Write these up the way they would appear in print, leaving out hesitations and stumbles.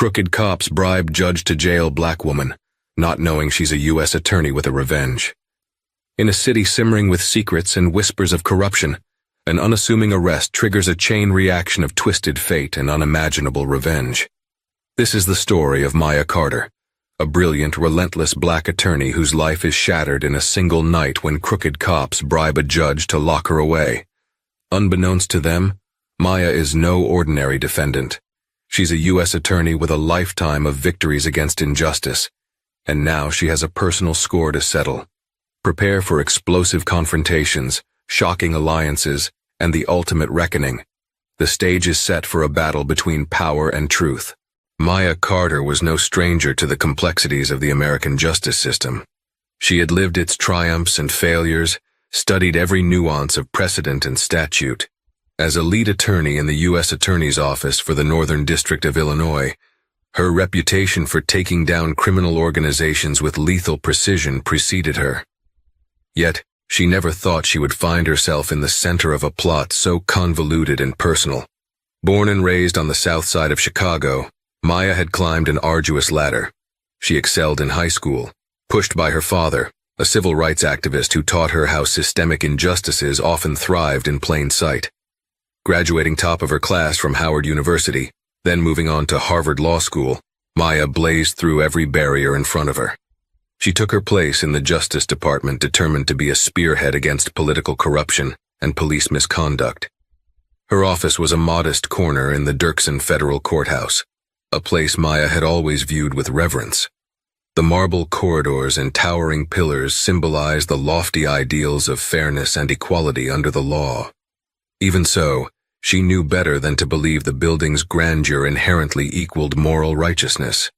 Crooked cops bribe judge to jail black woman, not knowing she's a U.S. attorney with a revenge. In a city simmering with secrets and whispers of corruption, an unassuming arrest triggers a chain reaction of twisted fate and unimaginable revenge. This is the story of Maya Carter, a brilliant, relentless black attorney whose life is shattered in a single night when crooked cops bribe a judge to lock her away. Unbeknownst to them, Maya is no ordinary defendant. She's a U.S. attorney with a lifetime of victories against injustice, and now she has a personal score to settle. Prepare for explosive confrontations, shocking alliances, and the ultimate reckoning. The stage is set for a battle between power and truth. Maya Carter was no stranger to the complexities of the American justice system. She had lived its triumphs and failures, studied every nuance of precedent and statute. As a lead attorney in the U.S. Attorney's Office for the Northern District of Illinois, her reputation for taking down criminal organizations with lethal precision preceded her. Yet, she never thought she would find herself in the center of a plot so convoluted and personal. Born and raised on the south side of Chicago, Maya had climbed an arduous ladder. She excelled in high school, pushed by her father, a civil rights activist who taught her how systemic injustices often thrived in plain sight. Graduating top of her class from Howard University, then moving on to Harvard Law School, Maya blazed through every barrier in front of her. She took her place in the Justice Department, determined to be a spearhead against political corruption and police misconduct. Her office was a modest corner in the Dirksen Federal Courthouse, a place Maya had always viewed with reverence. The marble corridors and towering pillars symbolized the lofty ideals of fairness and equality under the law. Even so, she knew better than to believe the building's grandeur inherently equaled moral righteousness.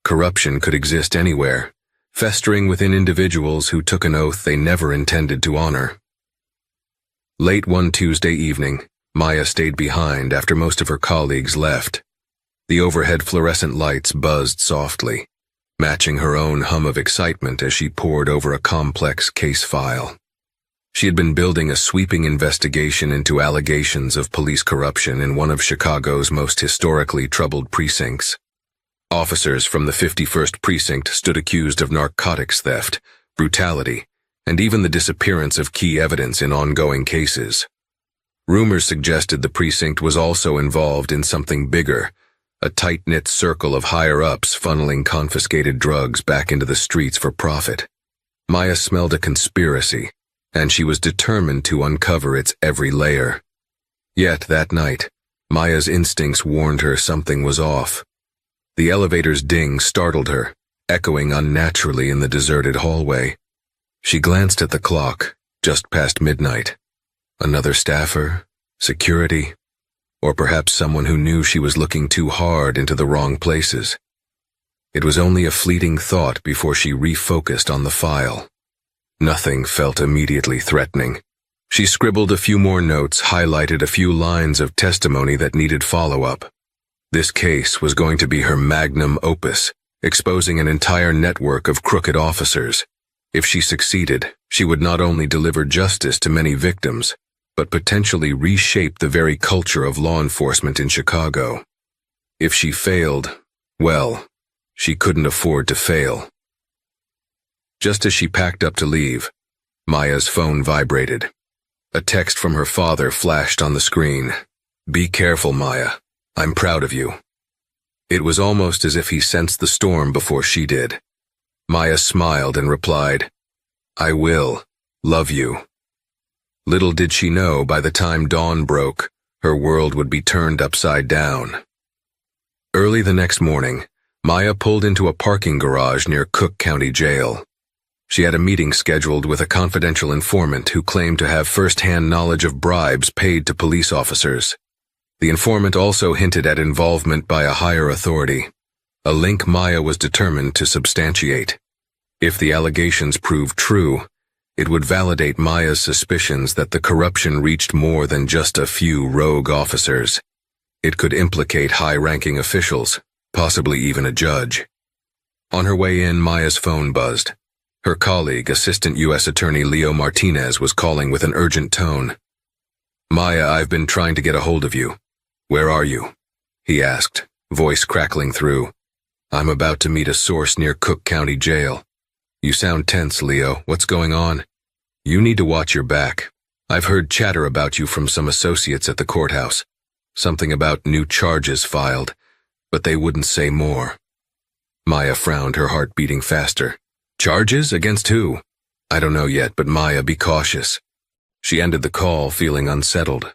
Corruption could exist anywhere, festering within individuals who took an oath they never intended to honor. Late one Tuesday evening, Maya stayed behind after most of her colleagues left. The overhead fluorescent lights buzzed softly, matching her own hum of excitement as she pored over a complex case file. She had been building a sweeping investigation into allegations of police corruption in one of Chicago's most historically troubled precincts. Officers from the 51st Precinct stood accused of narcotics theft, brutality, and even the disappearance of key evidence in ongoing cases. Rumors suggested the precinct was also involved in something bigger, a tight-knit circle of higher-ups funneling confiscated drugs back into the streets for profit. Maya smelled a conspiracy, and she was determined to uncover its every layer. Yet that night, Maya's instincts warned her something was off. The elevator's ding startled her, echoing unnaturally in the deserted hallway. She glanced at the clock, just past midnight. Another staffer, security, or perhaps someone who knew she was looking too hard into the wrong places. It was only a fleeting thought before she refocused on the file. Nothing felt immediately threatening. She scribbled a few more notes, highlighted a few lines of testimony that needed follow-up. This case was going to be her magnum opus, exposing an entire network of crooked officers. If she succeeded, she would not only deliver justice to many victims, but potentially reshape the very culture of law enforcement in Chicago. If she failed, well, she couldn't afford to fail. Just as she packed up to leave, Maya's phone vibrated. A text from her father flashed on the screen. "Be careful, Maya. I'm proud of you." It was almost as if he sensed the storm before she did. Maya smiled and replied, "I will. Love you." Little did she know, by the time dawn broke, her world would be turned upside down. Early the next morning, Maya pulled into a parking garage near Cook County Jail. She had a meeting scheduled with a confidential informant who claimed to have first-hand knowledge of bribes paid to police officers. The informant also hinted at involvement by a higher authority, a link Maya was determined to substantiate. If the allegations proved true, it would validate Maya's suspicions that the corruption reached more than just a few rogue officers. It could implicate high-ranking officials, possibly even a judge. On her way in, Maya's phone buzzed. Her colleague, Assistant U.S. Attorney Leo Martinez, was calling with an urgent tone. "Maya, I've been trying to get a hold of you. Where are you?" he asked, voice crackling through. I'm about to meet a source near Cook County Jail. You sound tense, Leo. What's going on? You need to watch your back. I've heard chatter about you from some associates at the courthouse. Something about new charges filed, but they wouldn't say more. Maya frowned, her heart beating faster. Charges? Against who? I don't know yet, but Maya, be cautious. She ended the call, feeling unsettled.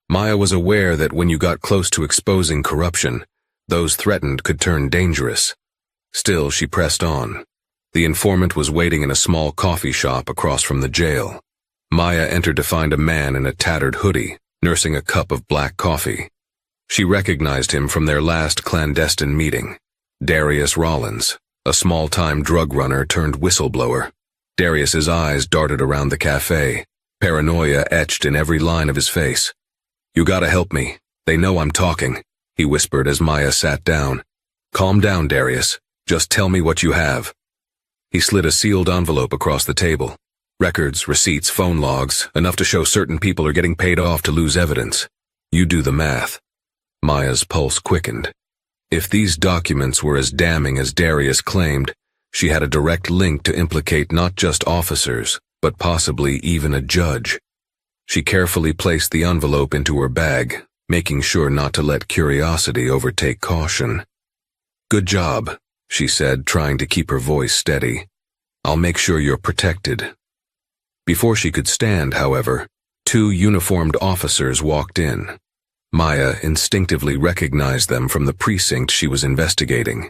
Maya was aware that when you got close to exposing corruption, those threatened could turn dangerous. Still, she pressed on. The informant was waiting in a small coffee shop across from the jail. Maya entered to find a man in a tattered hoodie, nursing a cup of black coffee. She recognized him from their last clandestine meeting. Darius Rollins, a small-time drug runner turned whistleblower. Darius's eyes darted around the cafe, paranoia etched in every line of his face. You gotta help me. They know I'm talking, he whispered as Maya sat down. Calm down, Darius. Just tell me what you have. He slid a sealed envelope across the table. Records, receipts, phone logs, enough to show certain people are getting paid off to lose evidence. You do the math. Maya's pulse quickened. If these documents were as damning as Darius claimed, she had a direct link to implicate not just officers, but possibly even a judge. She carefully placed the envelope into her bag, making sure not to let curiosity overtake caution. Good job, she said, trying to keep her voice steady. I'll make sure you're protected. Before she could stand, however, 2 uniformed officers walked in. Maya instinctively recognized them from the precinct she was investigating.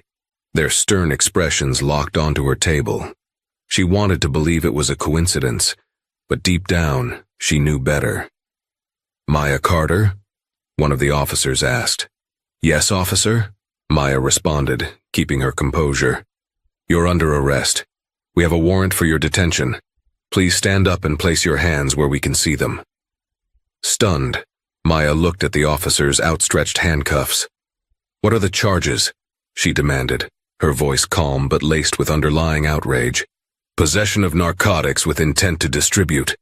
Their stern expressions locked onto her table. She wanted to believe it was a coincidence, but deep down, she knew better. Maya Carter? One of the officers asked. Yes, officer? Maya responded, keeping her composure. You're under arrest. We have a warrant for your detention. Please stand up and place your hands where we can see them. Stunned, Maya looked at the officer's outstretched handcuffs. What are the charges? She demanded, her voice calm but laced with underlying outrage. Possession of narcotics with intent to distribute,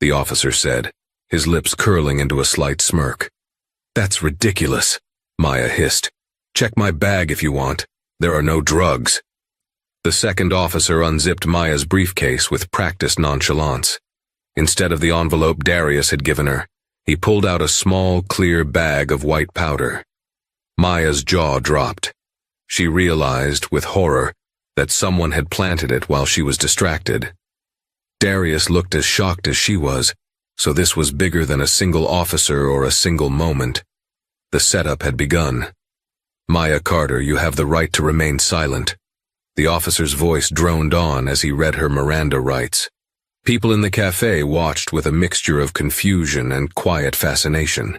the officer said, his lips curling into a slight smirk. That's ridiculous, Maya hissed. Check my bag if you want. There are no drugs. The second officer unzipped Maya's briefcase with practiced nonchalance. Instead of the envelope Darius had given her, he pulled out a small, clear bag of white powder. Maya's jaw dropped. She realized, with horror, that someone had planted it while she was distracted. Darius looked as shocked as she was, so this was bigger than a single officer or a single moment. The setup had begun. Maya Carter, you have the right to remain silent. The officer's voice droned on as he read her Miranda rights. People in the cafe watched with a mixture of confusion and quiet fascination.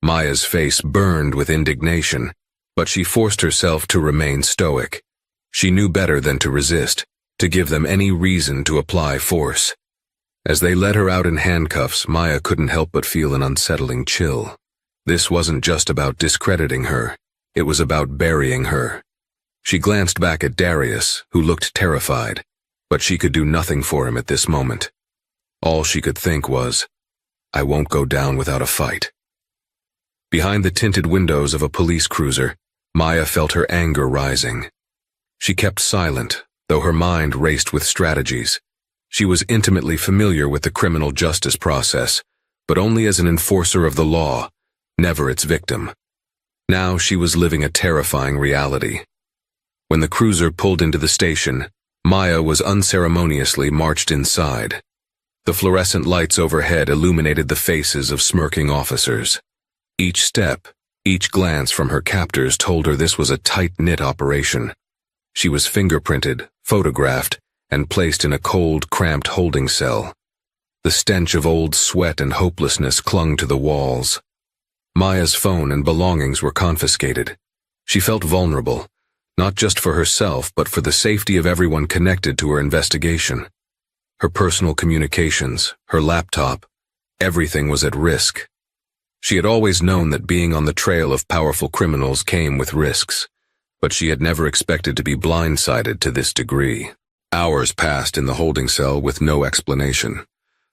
Maya's face burned with indignation, but she forced herself to remain stoic. She knew better than to resist, to give them any reason to apply force. As they led her out in handcuffs, Maya couldn't help but feel an unsettling chill. This wasn't just about discrediting her, it was about burying her. She glanced back at Darius, who looked terrified, but she could do nothing for him at this moment. All she could think was, I won't go down without a fight. Behind the tinted windows of a police cruiser, Maya felt her anger rising. She kept silent, though her mind raced with strategies. She was intimately familiar with the criminal justice process, but only as an enforcer of the law, never its victim. Now she was living a terrifying reality. When the cruiser pulled into the station, Maya was unceremoniously marched inside. The fluorescent lights overhead illuminated the faces of smirking officers. Each step, each glance from her captors told her this was a tight-knit operation. She was fingerprinted, photographed, and placed in a cold, cramped holding cell. The stench of old sweat and hopelessness clung to the walls. Maya's phone and belongings were confiscated. She felt vulnerable, not just for herself, but for the safety of everyone connected to her investigation. Her personal communications, her laptop, everything was at risk. She had always known that being on the trail of powerful criminals came with risks, but she had never expected to be blindsided to this degree. Hours passed in the holding cell with no explanation.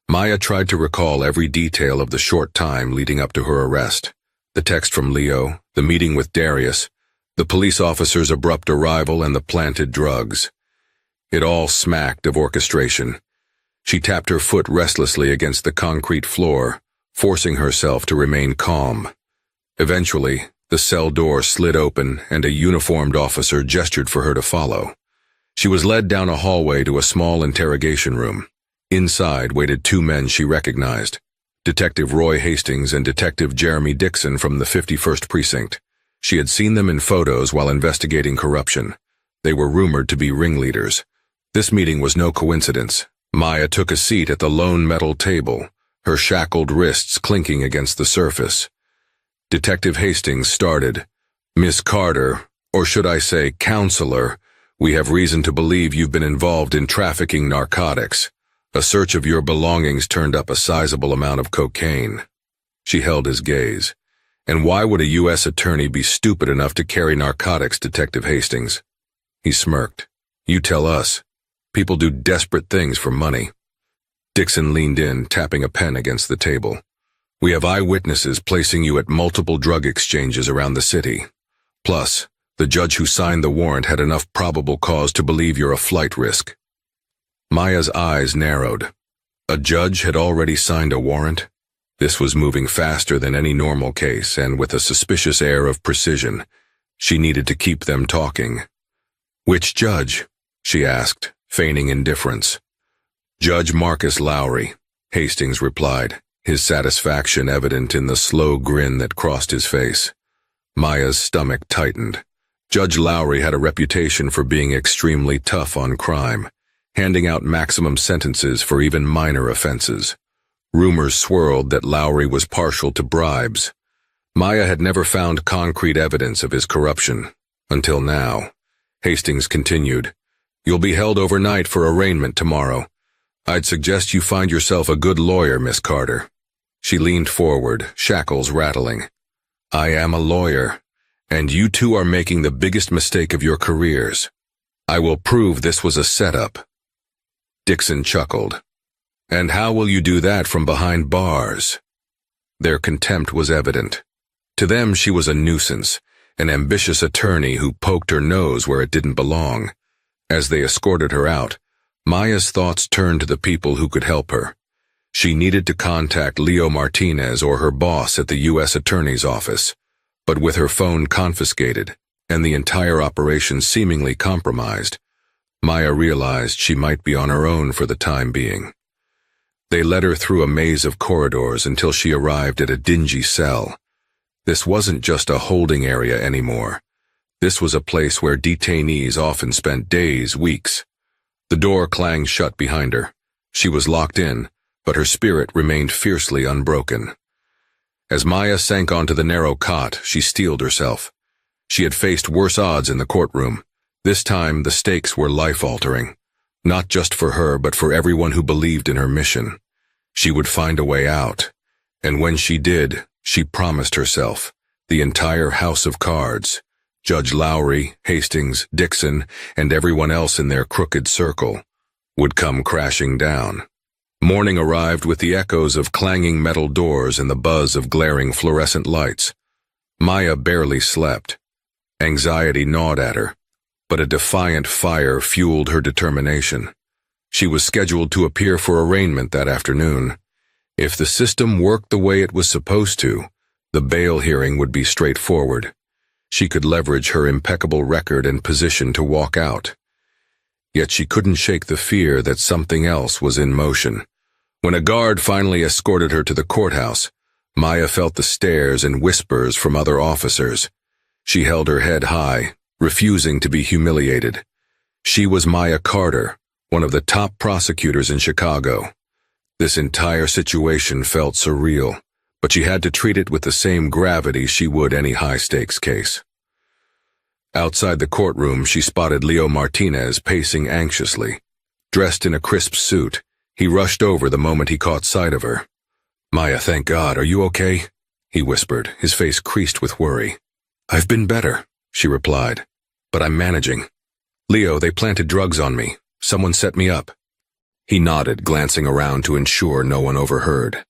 Maya tried to recall every detail of the short time leading up to her arrest. The text from Leo, the meeting with Darius, the police officer's abrupt arrival, and the planted drugs. It all smacked of orchestration. She tapped her foot restlessly against the concrete floor, forcing herself to remain calm. Eventually, the cell door slid open and a uniformed officer gestured for her to follow. She was led down a hallway to a small interrogation room. Inside waited two men she recognized, Detective Roy Hastings and Detective Jeremy Dixon from the 51st Precinct. She had seen them in photos while investigating corruption. They were rumored to be ringleaders. This meeting was no coincidence. Maya took a seat at the lone metal table, her shackled wrists clinking against the surface. Detective Hastings started, "Miss Carter, or should I say counselor, we have reason to believe you've been involved in trafficking narcotics. A search of your belongings turned up a sizable amount of cocaine." She held his gaze. "And why would a U.S. attorney be stupid enough to carry narcotics, Detective Hastings?" He smirked. "You tell us. People do desperate things for money." Dixon leaned in, tapping a pen against the table. "We have eyewitnesses placing you at multiple drug exchanges around the city. Plus, the judge who signed the warrant had enough probable cause to believe you're a flight risk." Maya's eyes narrowed. A judge had already signed a warrant? This was moving faster than any normal case, and with a suspicious air of precision. She needed to keep them talking. "Which judge?" she asked, feigning indifference. "Judge Marcus Lowry," Hastings replied, his satisfaction evident in the slow grin that crossed his face. Maya's stomach tightened. Judge Lowry had a reputation for being extremely tough on crime, handing out maximum sentences for even minor offenses. Rumors swirled that Lowry was partial to bribes. Maya had never found concrete evidence of his corruption, until now. Hastings continued, "You'll be held overnight for arraignment tomorrow. I'd suggest you find yourself a good lawyer, Miss Carter." She leaned forward, shackles rattling. "I am a lawyer, and you two are making the biggest mistake of your careers. I will prove this was a setup." Dixon chuckled. "And how will you do that from behind bars?" Their contempt was evident. To them she was a nuisance, an ambitious attorney who poked her nose where it didn't belong. As they escorted her out, Maya's thoughts turned to the people who could help her. She needed to contact Leo Martinez or her boss at the U.S. Attorney's Office, but with her phone confiscated and the entire operation seemingly compromised, Maya realized she might be on her own for the time being. They led her through a maze of corridors until she arrived at a dingy cell. This wasn't just a holding area anymore. This was a place where detainees often spent days, weeks. The door clanged shut behind her. She was locked in, but her spirit remained fiercely unbroken. As Maya sank onto the narrow cot, she steeled herself. She had faced worse odds in the courtroom. This time, the stakes were life-altering. Not just for her, but for everyone who believed in her mission. She would find a way out. And when she did, she promised herself, the entire house of cards, Judge Lowry, Hastings, Dixon, and everyone else in their crooked circle, would come crashing down. Morning arrived with the echoes of clanging metal doors and the buzz of glaring fluorescent lights. Maya barely slept. Anxiety gnawed at her, but a defiant fire fueled her determination. She was scheduled to appear for arraignment that afternoon. If the system worked the way it was supposed to, the bail hearing would be straightforward. She could leverage her impeccable record and position to walk out. Yet she couldn't shake the fear that something else was in motion. When a guard finally escorted her to the courthouse, Maya felt the stares and whispers from other officers. She held her head high, refusing to be humiliated. She was Maya Carter, one of the top prosecutors in Chicago. This entire situation felt surreal, but she had to treat it with the same gravity she would any high-stakes case. Outside the courtroom, she spotted Leo Martinez pacing anxiously. Dressed in a crisp suit, he rushed over the moment he caught sight of her. "Maya, thank God, are you okay?" he whispered, his face creased with worry. "I've been better," she replied, "but I'm managing. Leo, they planted drugs on me. Someone set me up." He nodded, glancing around to ensure no one overheard.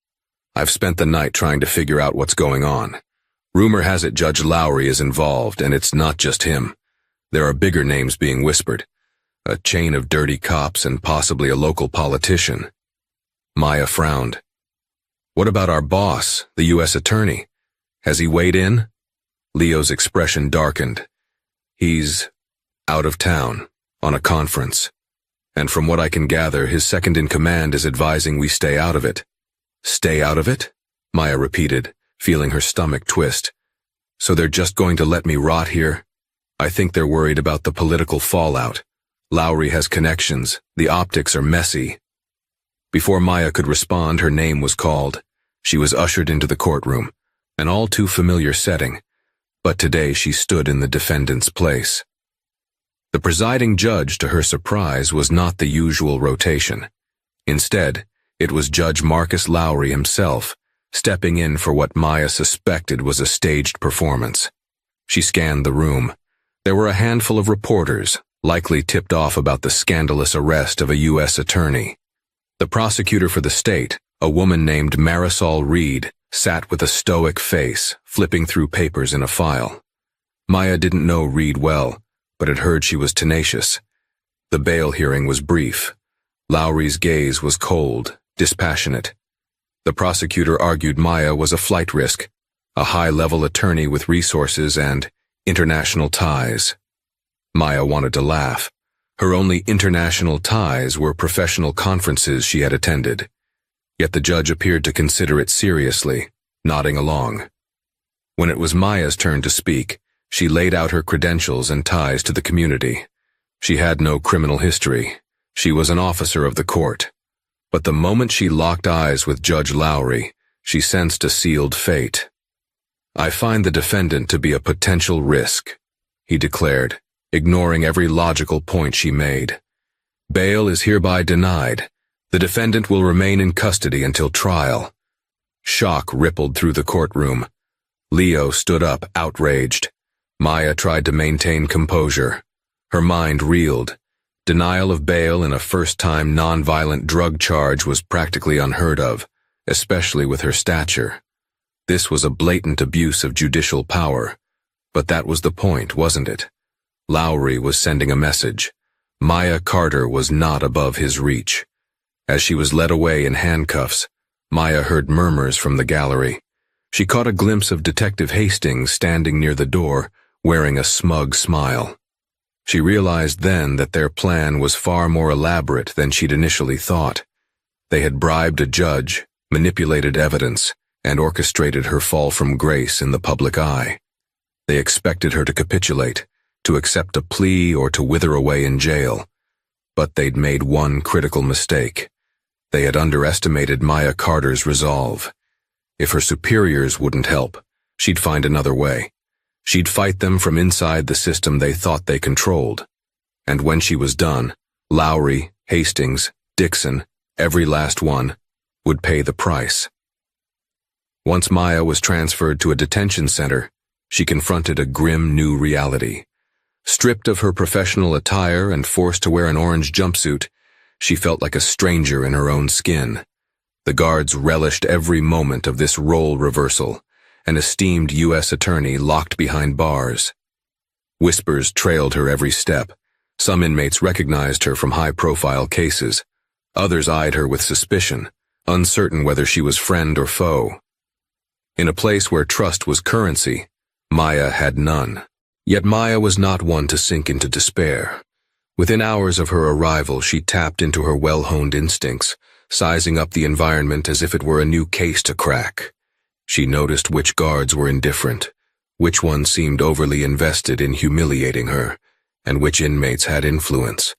"I've spent the night trying to figure out what's going on. Rumor has it Judge Lowry is involved, and it's not just him. There are bigger names being whispered. A chain of dirty cops and possibly a local politician. Maya frowned. What about our boss, the U.S. Attorney? Has he weighed in? Leo's expression darkened. He's out of town, on a conference. And from what I can gather, his second-in-command is advising we stay out of it. Stay out of it? Maya repeated, feeling her stomach twist. So they're just going to let me rot here? I think they're worried about the political fallout. Lowry has connections. The optics are messy. Before Maya could respond, her name was called. She was ushered into the courtroom, an all too familiar setting. But today she stood in the defendant's place. The presiding judge, to her surprise, was not the usual rotation. Instead, it was Judge Marcus Lowry himself, stepping in for what Maya suspected was a staged performance. She scanned the room. There were a handful of reporters, likely tipped off about the scandalous arrest of a U.S. attorney. The prosecutor for the state, a woman named Marisol Reed, sat with a stoic face, flipping through papers in a file. Maya didn't know Reed well, but had heard she was tenacious. The bail hearing was brief. Lowry's gaze was cold, dispassionate. The prosecutor argued Maya was a flight risk, a high-level attorney with resources and international ties. Maya wanted to laugh. Her only international ties were professional conferences she had attended. Yet the judge appeared to consider it seriously, nodding along. When it was Maya's turn to speak, she laid out her credentials and ties to the community. She had no criminal history. She was an officer of the court. But the moment she locked eyes with Judge Lowry, she sensed a sealed fate. I find the defendant to be a potential risk, he declared, ignoring every logical point she made. Bail is hereby denied. The defendant will remain in custody until trial. Shock rippled through the courtroom. Leo stood up, outraged. Maya tried to maintain composure. Her mind reeled. Denial of bail in a first-time nonviolent drug charge was practically unheard of, especially with her stature. This was a blatant abuse of judicial power. But that was the point, wasn't it? Lowry was sending a message. Maya Carter was not above his reach. As she was led away in handcuffs, Maya heard murmurs from the gallery. She caught a glimpse of Detective Hastings standing near the door, wearing a smug smile. She realized then that their plan was far more elaborate than she'd initially thought. They had bribed a judge, manipulated evidence, and orchestrated her fall from grace in the public eye. They expected her to capitulate, to accept a plea or to wither away in jail. But they'd made one critical mistake. They had underestimated Maya Carter's resolve. If her superiors wouldn't help, she'd find another way. She'd fight them from inside the system they thought they controlled. And when she was done, Lowry, Hastings, Dixon, every last one, would pay the price. Once Maya was transferred to a detention center, she confronted a grim new reality. Stripped of her professional attire and forced to wear an orange jumpsuit, she felt like a stranger in her own skin. The guards relished every moment of this role reversal, an esteemed U.S. attorney locked behind bars. Whispers trailed her every step. Some inmates recognized her from high-profile cases. Others eyed her with suspicion, uncertain whether she was friend or foe. In a place where trust was currency, Maya had none. Yet Maya was not one to sink into despair. Within hours of her arrival, she tapped into her well-honed instincts, sizing up the environment as if it were a new case to crack. She noticed which guards were indifferent, which ones seemed overly invested in humiliating her, and which inmates had influence.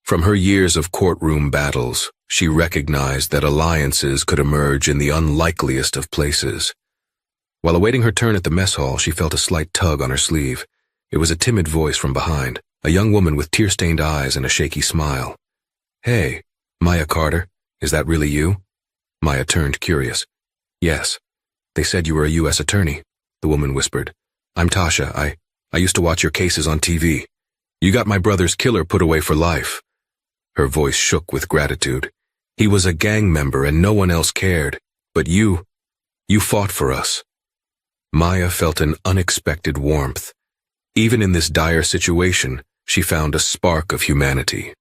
From her years of courtroom battles, she recognized that alliances could emerge in the unlikeliest of places. While awaiting her turn at the mess hall, she felt a slight tug on her sleeve. It was a timid voice from behind, a young woman with tear-stained eyes and a shaky smile. "Hey, Maya Carter, is that really you?" Maya turned, curious. "Yes. They said you were a U.S. attorney," the woman whispered. "I'm Tasha. I used to watch your cases on TV. You got my brother's killer put away for life." Her voice shook with gratitude. "He was a gang member and no one else cared. But you fought for us." Maya felt an unexpected warmth. Even in this dire situation, she found a spark of humanity.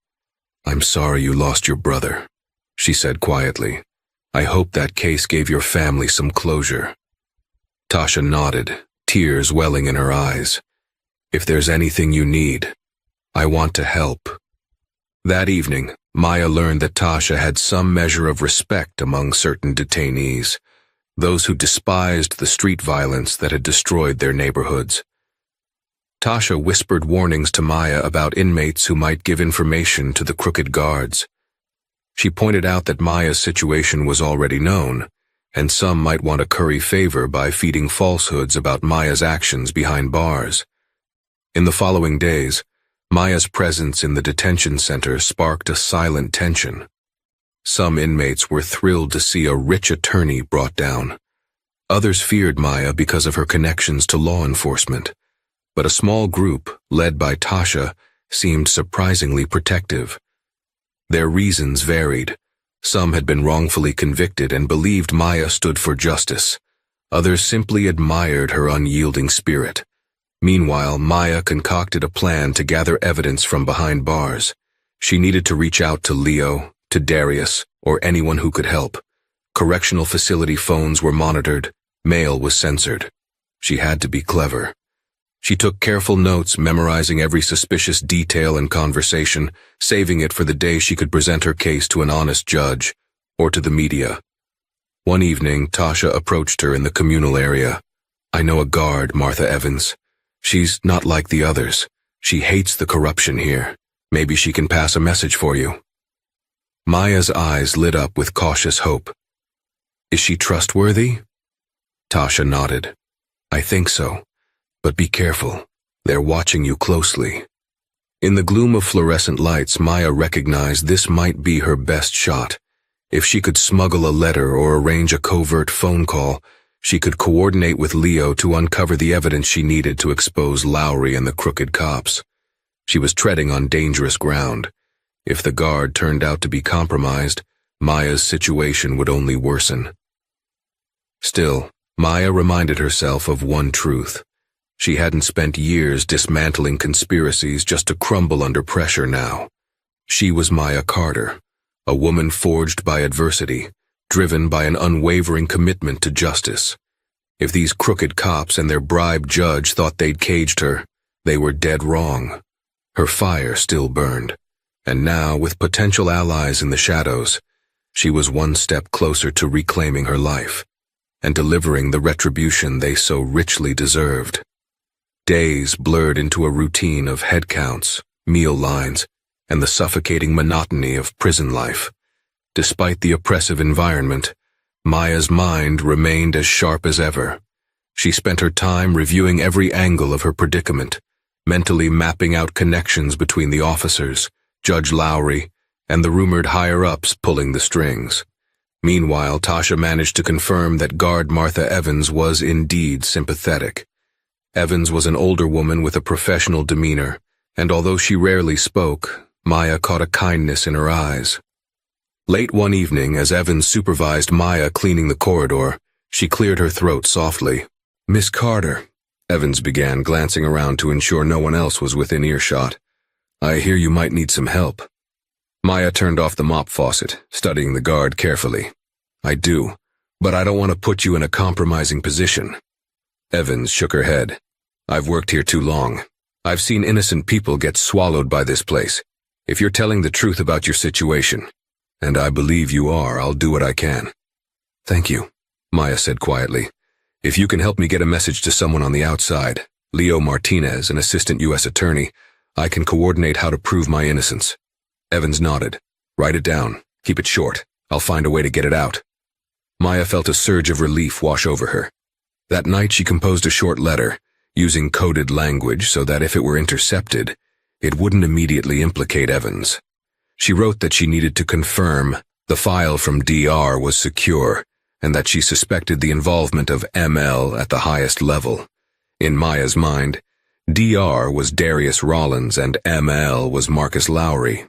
"I'm sorry you lost your brother," she said quietly. "I hope that case gave your family some closure." Tasha nodded, tears welling in her eyes. "If there's anything you need, I want to help." That evening, Maya learned that Tasha had some measure of respect among certain detainees, those who despised the street violence that had destroyed their neighborhoods. Tasha whispered warnings to Maya about inmates who might give information to the crooked guards. She pointed out that Maya's situation was already known, and some might want to curry favor by feeding falsehoods about Maya's actions behind bars. In the following days, Maya's presence in the detention center sparked a silent tension. Some inmates were thrilled to see a rich attorney brought down. Others feared Maya because of her connections to law enforcement. But a small group, led by Tasha, seemed surprisingly protective. Their reasons varied. Some had been wrongfully convicted and believed Maya stood for justice. Others simply admired her unyielding spirit. Meanwhile, Maya concocted a plan to gather evidence from behind bars. She needed to reach out to Leo, to Darius, or anyone who could help. Correctional facility phones were monitored. Mail was censored. She had to be clever. She took careful notes, memorizing every suspicious detail and conversation, saving it for the day she could present her case to an honest judge, or to the media. One evening, Tasha approached her in the communal area. "I know a guard, Martha Evans. She's not like the others. She hates the corruption here. Maybe she can pass a message for you." Maya's eyes lit up with cautious hope. "Is she trustworthy?" Tasha nodded. "I think so. But be careful. They're watching you closely." In the gloom of fluorescent lights, Maya recognized this might be her best shot. If she could smuggle a letter or arrange a covert phone call, she could coordinate with Leo to uncover the evidence she needed to expose Lowry and the crooked cops. She was treading on dangerous ground. If the guard turned out to be compromised, Maya's situation would only worsen. Still, Maya reminded herself of one truth. She hadn't spent years dismantling conspiracies just to crumble under pressure now. She was Maya Carter, a woman forged by adversity, driven by an unwavering commitment to justice. If these crooked cops and their bribe judge thought they'd caged her, they were dead wrong. Her fire still burned, and now, with potential allies in the shadows, she was one step closer to reclaiming her life and delivering the retribution they so richly deserved. Days blurred into a routine of head counts, meal lines, and the suffocating monotony of prison life. Despite the oppressive environment, Maya's mind remained as sharp as ever. She spent her time reviewing every angle of her predicament, mentally mapping out connections between the officers, Judge Lowry, and the rumored higher-ups pulling the strings. Meanwhile, Tasha managed to confirm that guard Martha Evans was indeed sympathetic. Evans was an older woman with a professional demeanor, and although she rarely spoke, Maya caught a kindness in her eyes. Late one evening, as Evans supervised Maya cleaning the corridor, she cleared her throat softly. "Miss Carter," Evans began, glancing around to ensure no one else was within earshot. "I hear you might need some help." Maya turned off the mop faucet, studying the guard carefully. "I do, but I don't want to put you in a compromising position." Evans shook her head. "I've worked here too long. I've seen innocent people get swallowed by this place. If you're telling the truth about your situation, and I believe you are, I'll do what I can." "Thank you," Maya said quietly. "If you can help me get a message to someone on the outside, Leo Martinez, an assistant U.S. attorney, I can coordinate how to prove my innocence." Evans nodded. "Write it down. Keep it short. I'll find a way to get it out." Maya felt a surge of relief wash over her. That night she composed a short letter, using coded language so that if it were intercepted, it wouldn't immediately implicate Evans. She wrote that she needed to confirm the file from DR was secure and that she suspected the involvement of ML at the highest level. In Maya's mind, DR was Darius Rollins and ML was Marcus Lowry.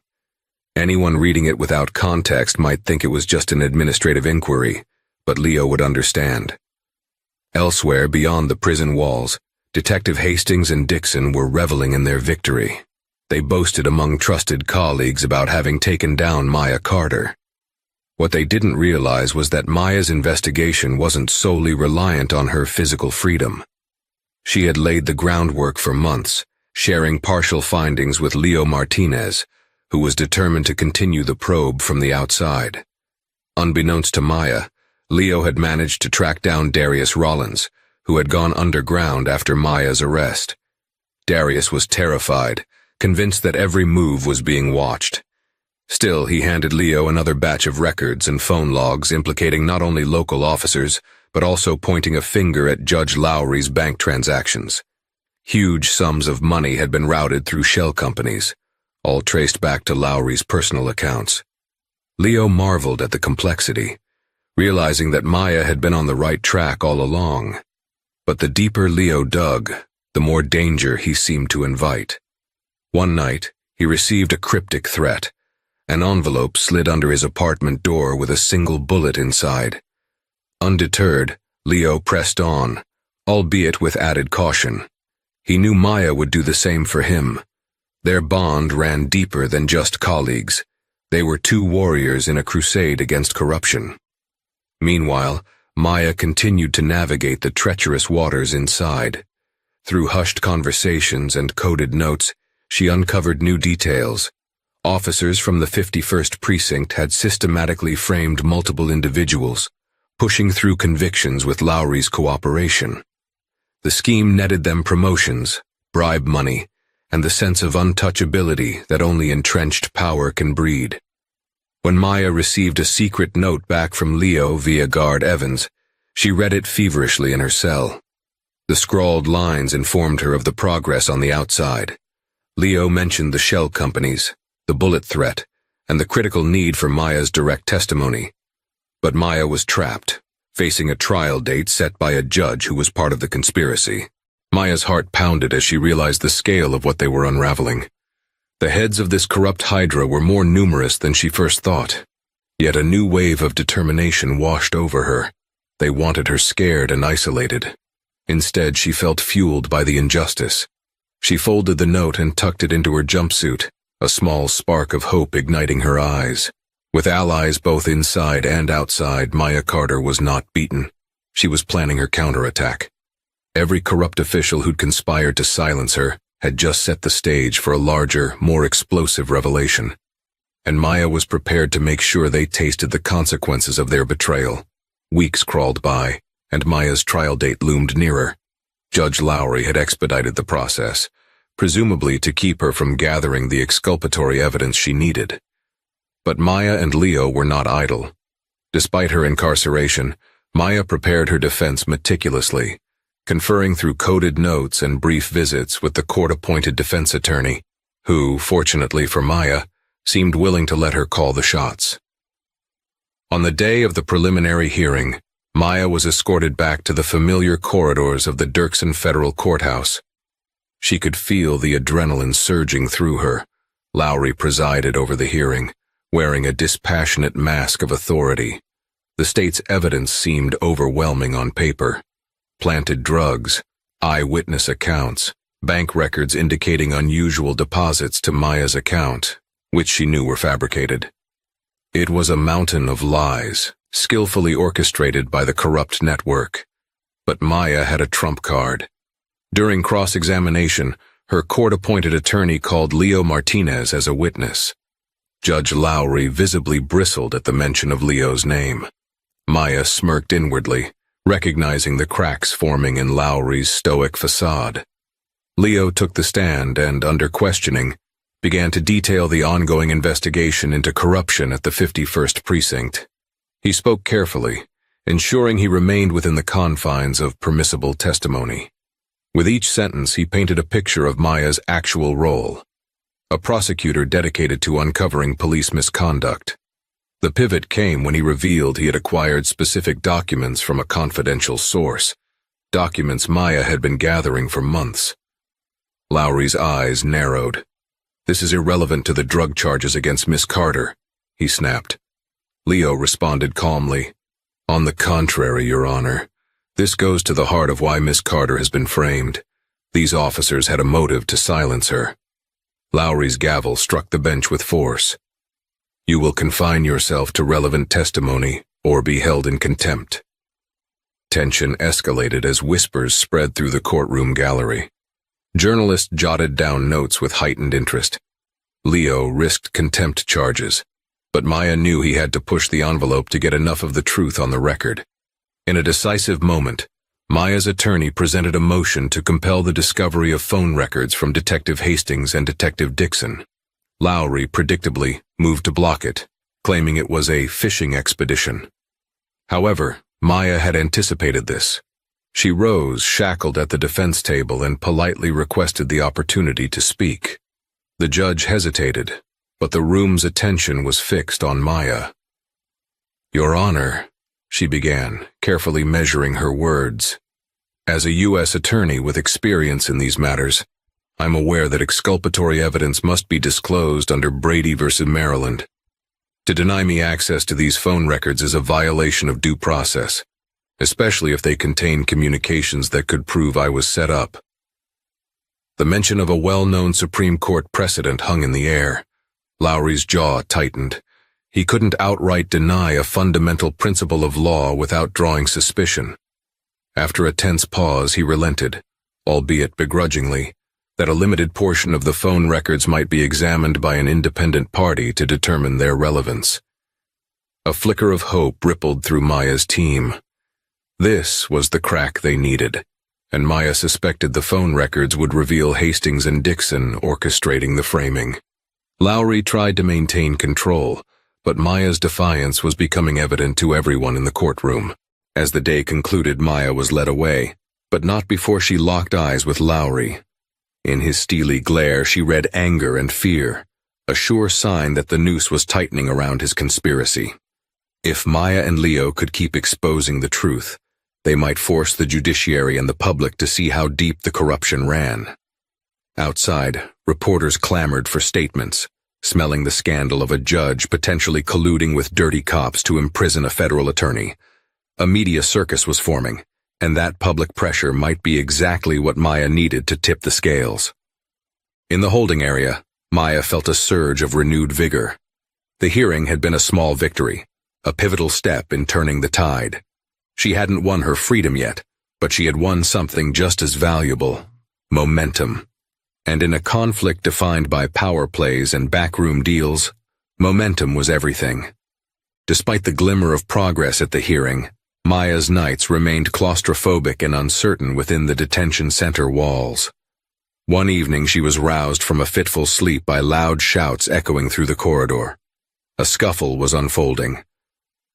Anyone reading it without context might think it was just an administrative inquiry, but Leo would understand. Elsewhere, beyond the prison walls, Detective Hastings and Dixon were reveling in their victory. They boasted among trusted colleagues about having taken down Maya Carter. What they didn't realize was that Maya's investigation wasn't solely reliant on her physical freedom. She had laid the groundwork for months, sharing partial findings with Leo Martinez, who was determined to continue the probe from the outside. Unbeknownst to Maya, Leo had managed to track down Darius Rollins, who had gone underground after Maya's arrest. Darius was terrified, convinced that every move was being watched. Still, he handed Leo another batch of records and phone logs implicating not only local officers, but also pointing a finger at Judge Lowry's bank transactions. Huge sums of money had been routed through shell companies, all traced back to Lowry's personal accounts. Leo marveled at the complexity, realizing that Maya had been on the right track all along. But the deeper Leo dug, the more danger he seemed to invite. One night, he received a cryptic threat. An envelope slid under his apartment door with a single bullet inside. Undeterred, Leo pressed on, albeit with added caution. He knew Maya would do the same for him. Their bond ran deeper than just colleagues. They were two warriors in a crusade against corruption. Meanwhile, Maya continued to navigate the treacherous waters inside. Through hushed conversations and coded notes, she uncovered new details. Officers from the 51st Precinct had systematically framed multiple individuals, pushing through convictions with Lowry's cooperation. The scheme netted them promotions, bribe money, and the sense of untouchability that only entrenched power can breed. When Maya received a secret note back from Leo via guard Evans, she read it feverishly in her cell. The scrawled lines informed her of the progress on the outside. Leo mentioned the shell companies, the bullet threat, and the critical need for Maya's direct testimony. But Maya was trapped, facing a trial date set by a judge who was part of the conspiracy. Maya's heart pounded as she realized the scale of what they were unraveling. The heads of this corrupt hydra were more numerous than she first thought. Yet a new wave of determination washed over her. They wanted her scared and isolated. Instead, she felt fueled by the injustice. She folded the note and tucked it into her jumpsuit, a small spark of hope igniting her eyes. With allies both inside and outside, Maya Carter was not beaten. She was planning her counterattack. Every corrupt official who'd conspired to silence her had just set the stage for a larger, more explosive revelation. And Maya was prepared to make sure they tasted the consequences of their betrayal. Weeks crawled by, and Maya's trial date loomed nearer. Judge Lowry had expedited the process, presumably to keep her from gathering the exculpatory evidence she needed. But Maya and Leo were not idle. Despite her incarceration, Maya prepared her defense meticulously, conferring through coded notes and brief visits with the court-appointed defense attorney, who, fortunately for Maya, seemed willing to let her call the shots. On the day of the preliminary hearing, Maya was escorted back to the familiar corridors of the Dirksen Federal Courthouse. She could feel the adrenaline surging through her. Lowry presided over the hearing, wearing a dispassionate mask of authority. The state's evidence seemed overwhelming on paper. Planted drugs, eyewitness accounts, bank records indicating unusual deposits to Maya's account, which she knew were fabricated. It was a mountain of lies, skillfully orchestrated by the corrupt network. But Maya had a trump card. During cross-examination, her court-appointed attorney called Leo Martinez as a witness. Judge Lowry visibly bristled at the mention of Leo's name. Maya smirked inwardly, recognizing the cracks forming in Lowry's stoic facade. Leo took the stand and, under questioning, began to detail the ongoing investigation into corruption at the 51st Precinct. He spoke carefully, ensuring he remained within the confines of permissible testimony. With each sentence, he painted a picture of Maya's actual role, a prosecutor dedicated to uncovering police misconduct. The pivot came when he revealed he had acquired specific documents from a confidential source, documents Maya had been gathering for months. Lowry's eyes narrowed. "This is irrelevant to the drug charges against Miss Carter," he snapped. Leo responded calmly, "On the contrary, Your Honor, This goes to the heart of why Miss Carter has been framed. These officers had a motive to silence her. Lowry's gavel struck the bench with force. You will confine yourself to relevant testimony or be held in contempt. Tension escalated as whispers spread through the courtroom gallery. Journalists jotted down notes with heightened interest. Leo risked contempt charges, but Maya knew he had to push the envelope to get enough of the truth on the record. In a decisive moment, Maya's attorney presented a motion to compel the discovery of phone records from Detective Hastings and Detective Dixon. Lowry, predictably, moved to block it, claiming it was a fishing expedition. However, Maya had anticipated this. She rose, shackled at the defense table, and politely requested the opportunity to speak. The judge hesitated, but the room's attention was fixed on Maya. Your Honor, she began, carefully measuring her words. As a U.S. attorney with experience in these matters, I'm aware that exculpatory evidence must be disclosed under Brady v. Maryland. To deny me access to these phone records is a violation of due process, especially if they contain communications that could prove I was set up. The mention of a well-known Supreme Court precedent hung in the air. Lowry's jaw tightened. He couldn't outright deny a fundamental principle of law without drawing suspicion. After a tense pause, he relented, albeit begrudgingly, that a limited portion of the phone records might be examined by an independent party to determine their relevance. A flicker of hope rippled through Maya's team. This was the crack they needed, and Maya suspected the phone records would reveal Hastings and Dixon orchestrating the framing. Lowry tried to maintain control, but Maya's defiance was becoming evident to everyone in the courtroom. As the day concluded, Maya was led away, but not before she locked eyes with Lowry. In his steely glare, she read anger and fear, a sure sign that the noose was tightening around his conspiracy. If Maya and Leo could keep exposing the truth, they might force the judiciary and the public to see how deep the corruption ran. Outside, reporters clamored for statements, smelling the scandal of a judge potentially colluding with dirty cops to imprison a federal attorney. A media circus was forming, and that public pressure might be exactly what Maya needed to tip the scales. In the holding area, Maya felt a surge of renewed vigor. The hearing had been a small victory, a pivotal step in turning the tide. She hadn't won her freedom yet, but she had won something just as valuable: momentum. And in a conflict defined by power plays and backroom deals, momentum was everything. Despite the glimmer of progress at the hearing, Maya's nights remained claustrophobic and uncertain within the detention center walls. One evening she was roused from a fitful sleep by loud shouts echoing through the corridor. A scuffle was unfolding.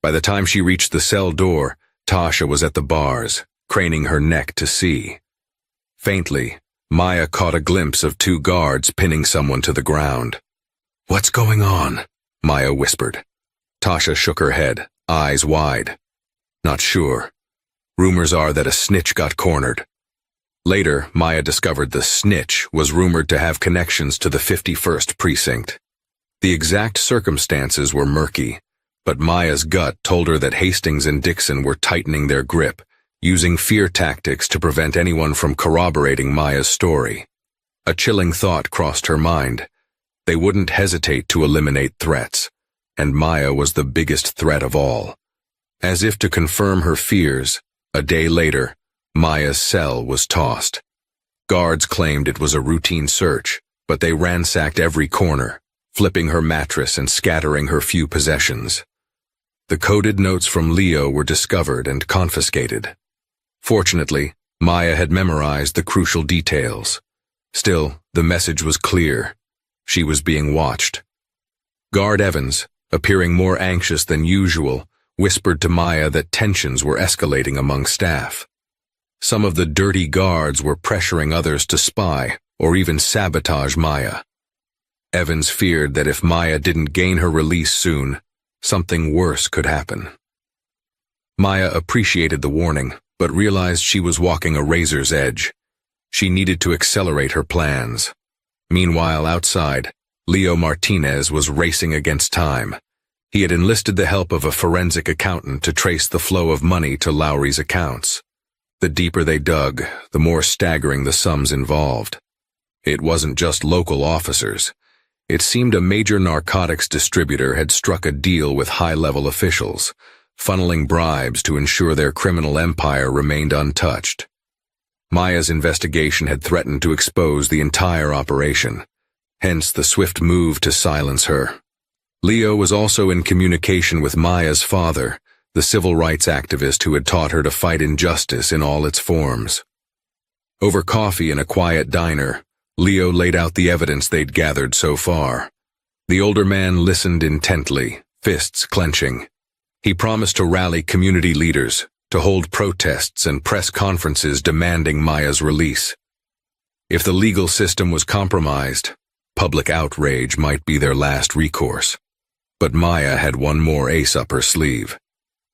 By the time she reached the cell door, Tasha was at the bars, craning her neck to see. Faintly, Maya caught a glimpse of two guards pinning someone to the ground. "What's going on?" Maya whispered. Tasha shook her head, eyes wide. "Not sure. Rumors are that a snitch got cornered." Later, Maya discovered the snitch was rumored to have connections to the 51st Precinct. The exact circumstances were murky, but Maya's gut told her that Hastings and Dixon were tightening their grip, using fear tactics to prevent anyone from corroborating Maya's story. A chilling thought crossed her mind. They wouldn't hesitate to eliminate threats, and Maya was the biggest threat of all. As if to confirm her fears, a day later, Maya's cell was tossed. Guards claimed it was a routine search, but they ransacked every corner, flipping her mattress and scattering her few possessions. The coded notes from Leo were discovered and confiscated. Fortunately, Maya had memorized the crucial details. Still, the message was clear. She was being watched. Guard Evans, appearing more anxious than usual, whispered to Maya that tensions were escalating among staff. Some of the dirty guards were pressuring others to spy or even sabotage Maya. Evans feared that if Maya didn't gain her release soon, something worse could happen. Maya appreciated the warning, but realized she was walking a razor's edge. She needed to accelerate her plans. Meanwhile, outside, Leo Martinez was racing against time. He had enlisted the help of a forensic accountant to trace the flow of money to Lowry's accounts. The deeper they dug, the more staggering the sums involved. It wasn't just local officers. It seemed a major narcotics distributor had struck a deal with high-level officials, funneling bribes to ensure their criminal empire remained untouched. Maya's investigation had threatened to expose the entire operation, hence the swift move to silence her. Leo was also in communication with Maya's father, the civil rights activist who had taught her to fight injustice in all its forms. Over coffee in a quiet diner, Leo laid out the evidence they'd gathered so far. The older man listened intently, fists clenching. He promised to rally community leaders, to hold protests and press conferences demanding Maya's release. If the legal system was compromised, public outrage might be their last recourse. But Maya had one more ace up her sleeve.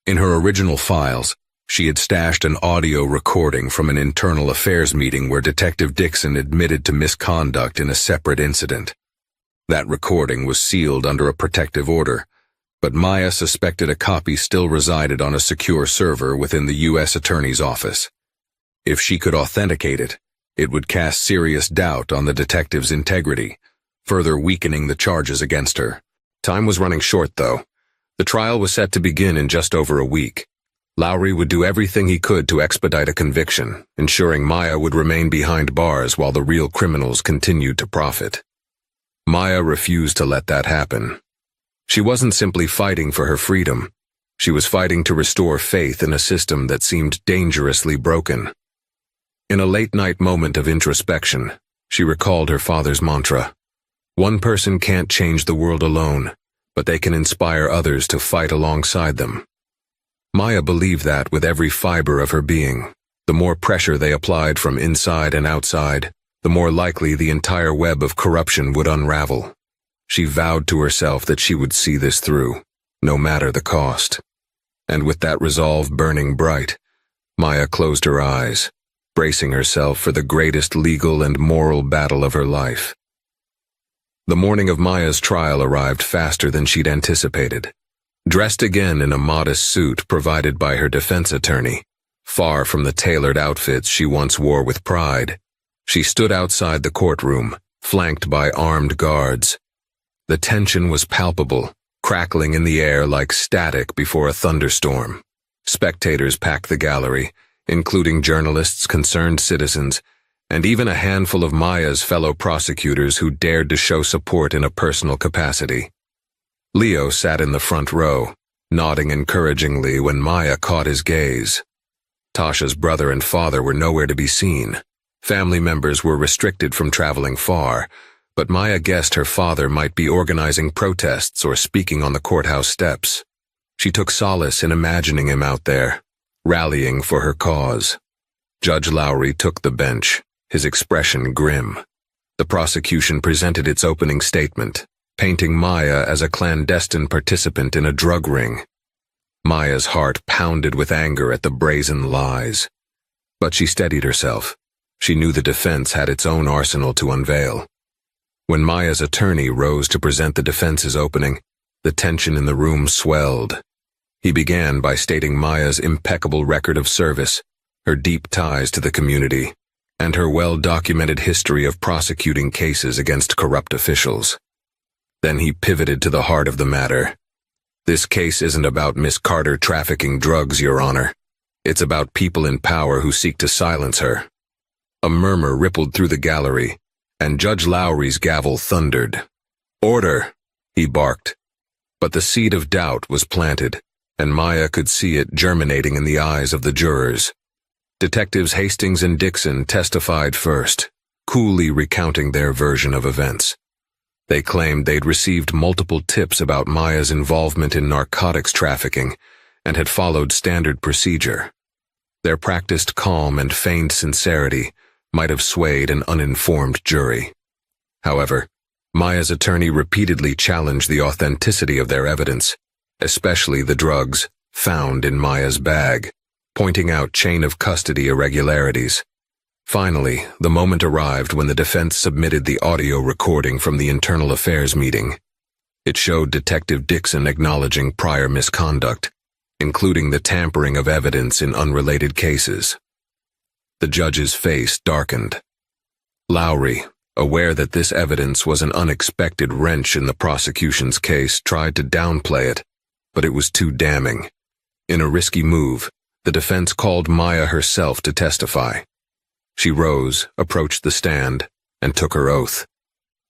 In her original files, she had stashed an audio recording from an internal affairs meeting where Detective Dixon admitted to misconduct in a separate incident. That recording was sealed under a protective order, but Maya suspected a copy still resided on a secure server within the U.S. Attorney's office. If she could authenticate it, it would cast serious doubt on the detective's integrity, further weakening the charges against her. Time was running short, though. The trial was set to begin in just over a week. Lowry would do everything he could to expedite a conviction, ensuring Maya would remain behind bars while the real criminals continued to profit. Maya refused to let that happen. She wasn't simply fighting for her freedom. She was fighting to restore faith in a system that seemed dangerously broken. In a late-night moment of introspection, she recalled her father's mantra. One person can't change the world alone, but they can inspire others to fight alongside them. Maya believed that with every fiber of her being. The more pressure they applied from inside and outside, the more likely the entire web of corruption would unravel. She vowed to herself that she would see this through, no matter the cost. And with that resolve burning bright, Maya closed her eyes, bracing herself for the greatest legal and moral battle of her life. The morning of Maya's trial arrived faster than she'd anticipated. Dressed again in a modest suit provided by her defense attorney, far from the tailored outfits she once wore with pride, she stood outside the courtroom, flanked by armed guards. The tension was palpable, crackling in the air like static before a thunderstorm. Spectators packed the gallery, including journalists, concerned citizens, and even a handful of Maya's fellow prosecutors who dared to show support in a personal capacity. Leo sat in the front row, nodding encouragingly when Maya caught his gaze. Tasha's brother and father were nowhere to be seen. Family members were restricted from traveling far, but Maya guessed her father might be organizing protests or speaking on the courthouse steps. She took solace in imagining him out there, rallying for her cause. Judge Lowry took the bench, his expression grim. The prosecution presented its opening statement, painting Maya as a clandestine participant in a drug ring. Maya's heart pounded with anger at the brazen lies. But she steadied herself. She knew the defense had its own arsenal to unveil. When Maya's attorney rose to present the defense's opening, the tension in the room swelled. He began by stating Maya's impeccable record of service, her deep ties to the community, and her well-documented history of prosecuting cases against corrupt officials. Then he pivoted to the heart of the matter. This case isn't about Miss Carter trafficking drugs, Your Honor. It's about people in power who seek to silence her. A murmur rippled through the gallery, and Judge Lowry's gavel thundered. "Order," he barked. But the seed of doubt was planted, and Maya could see it germinating in the eyes of the jurors. Detectives Hastings and Dixon testified first, coolly recounting their version of events. They claimed they'd received multiple tips about Maya's involvement in narcotics trafficking and had followed standard procedure. Their practiced calm and feigned sincerity might have swayed an uninformed jury. However, Maya's attorney repeatedly challenged the authenticity of their evidence, especially the drugs found in Maya's bag, pointing out chain of custody irregularities. Finally, the moment arrived when the defense submitted the audio recording from the internal affairs meeting. It showed Detective Dixon acknowledging prior misconduct, including the tampering of evidence in unrelated cases. The judge's face darkened. Lowry, aware that this evidence was an unexpected wrench in the prosecution's case, tried to downplay it, but it was too damning. In a risky move, the defense called Maya herself to testify. She rose, approached the stand, and took her oath.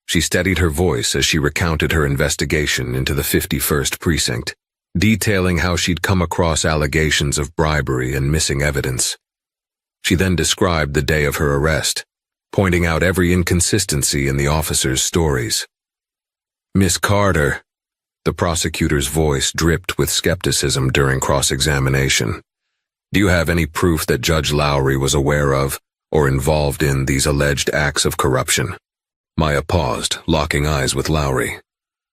She steadied her voice as she recounted her investigation into the 51st Precinct, detailing how she'd come across allegations of bribery and missing evidence. She then described the day of her arrest, pointing out every inconsistency in the officers' stories. "Miss Carter," the prosecutor's voice dripped with skepticism during cross-examination, "do you have any proof that Judge Lowry was aware of or involved in these alleged acts of corruption?" Maya paused, locking eyes with Lowry.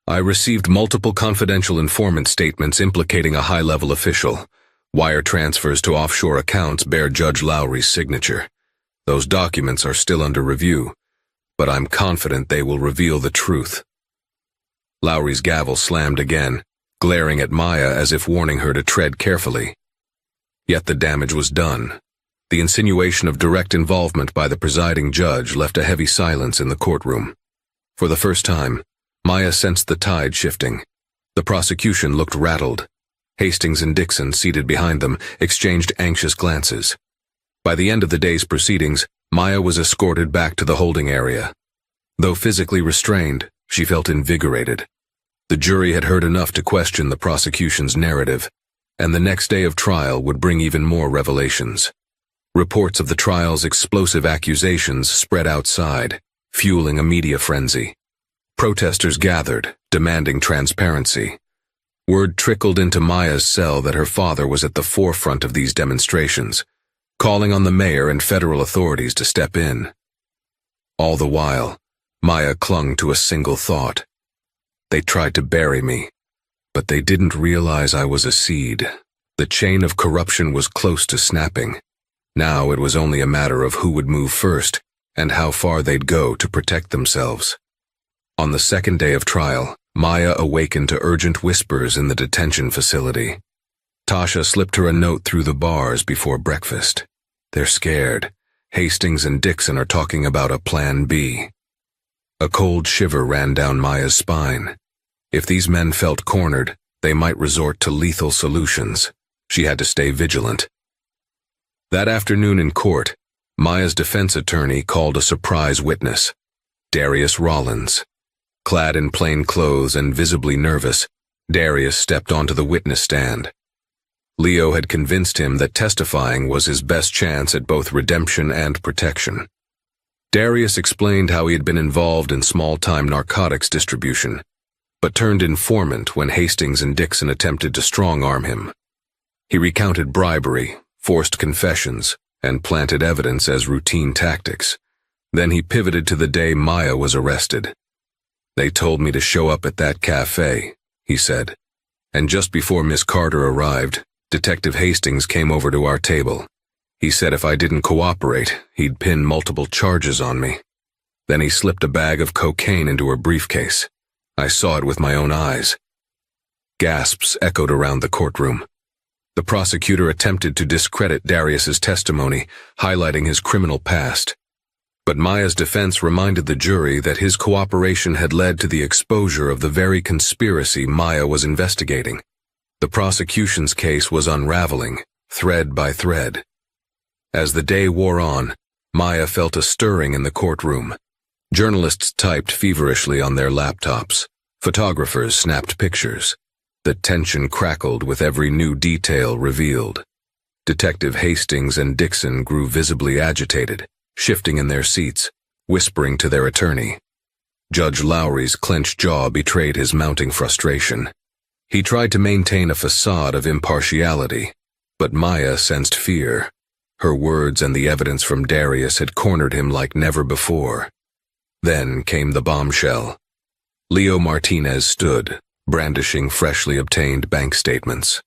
"I received multiple confidential informant statements implicating a high-level official. Wire transfers to offshore accounts bear Judge Lowry's signature. Those documents are still under review, but I'm confident they will reveal the truth." Lowry's gavel slammed again, glaring at Maya as if warning her to tread carefully. Yet the damage was done. The insinuation of direct involvement by the presiding judge left a heavy silence in the courtroom. For the first time, Maya sensed the tide shifting. The prosecution looked rattled. Hastings and Dixon, seated behind them, exchanged anxious glances. By the end of the day's proceedings, Maya was escorted back to the holding area. Though physically restrained, she felt invigorated. The jury had heard enough to question the prosecution's narrative, and the next day of trial would bring even more revelations. Reports of the trial's explosive accusations spread outside, fueling a media frenzy. Protesters gathered, demanding transparency. Word trickled into Maya's cell that her father was at the forefront of these demonstrations, calling on the mayor and federal authorities to step in. All the while, Maya clung to a single thought. They tried to bury me, but they didn't realize I was a seed. The chain of corruption was close to snapping. Now it was only a matter of who would move first and how far they'd go to protect themselves. On the second day of trial, Maya awakened to urgent whispers in the detention facility. Tasha slipped her a note through the bars before breakfast. "They're scared. Hastings and Dixon are talking about a plan B." A cold shiver ran down Maya's spine. If these men felt cornered, they might resort to lethal solutions. She had to stay vigilant. That afternoon in court, Maya's defense attorney called a surprise witness, Darius Rollins. Clad in plain clothes and visibly nervous, Darius stepped onto the witness stand. Leo had convinced him that testifying was his best chance at both redemption and protection. Darius explained how he had been involved in small-time narcotics distribution, but turned informant when Hastings and Dixon attempted to strong-arm him. He recounted bribery, forced confessions, and planted evidence as routine tactics. Then he pivoted to the day Maya was arrested. "They told me to show up at that cafe," he said. "And just before Miss Carter arrived, Detective Hastings came over to our table. He said if I didn't cooperate, he'd pin multiple charges on me. Then he slipped a bag of cocaine into her briefcase. I saw it with my own eyes." Gasps echoed around the courtroom. The prosecutor attempted to discredit Darius's testimony, highlighting his criminal past. But Maya's defense reminded the jury that his cooperation had led to the exposure of the very conspiracy Maya was investigating. The prosecution's case was unraveling, thread by thread. As the day wore on, Maya felt a stirring in the courtroom. Journalists typed feverishly on their laptops. Photographers snapped pictures. The tension crackled with every new detail revealed. Detective Hastings and Dixon grew visibly agitated, shifting in their seats, whispering to their attorney. Judge Lowry's clenched jaw betrayed his mounting frustration. He tried to maintain a facade of impartiality, but Maya sensed fear. Her words and the evidence from Darius had cornered him like never before. Then came the bombshell. Leo Martinez stood, brandishing freshly obtained bank statements.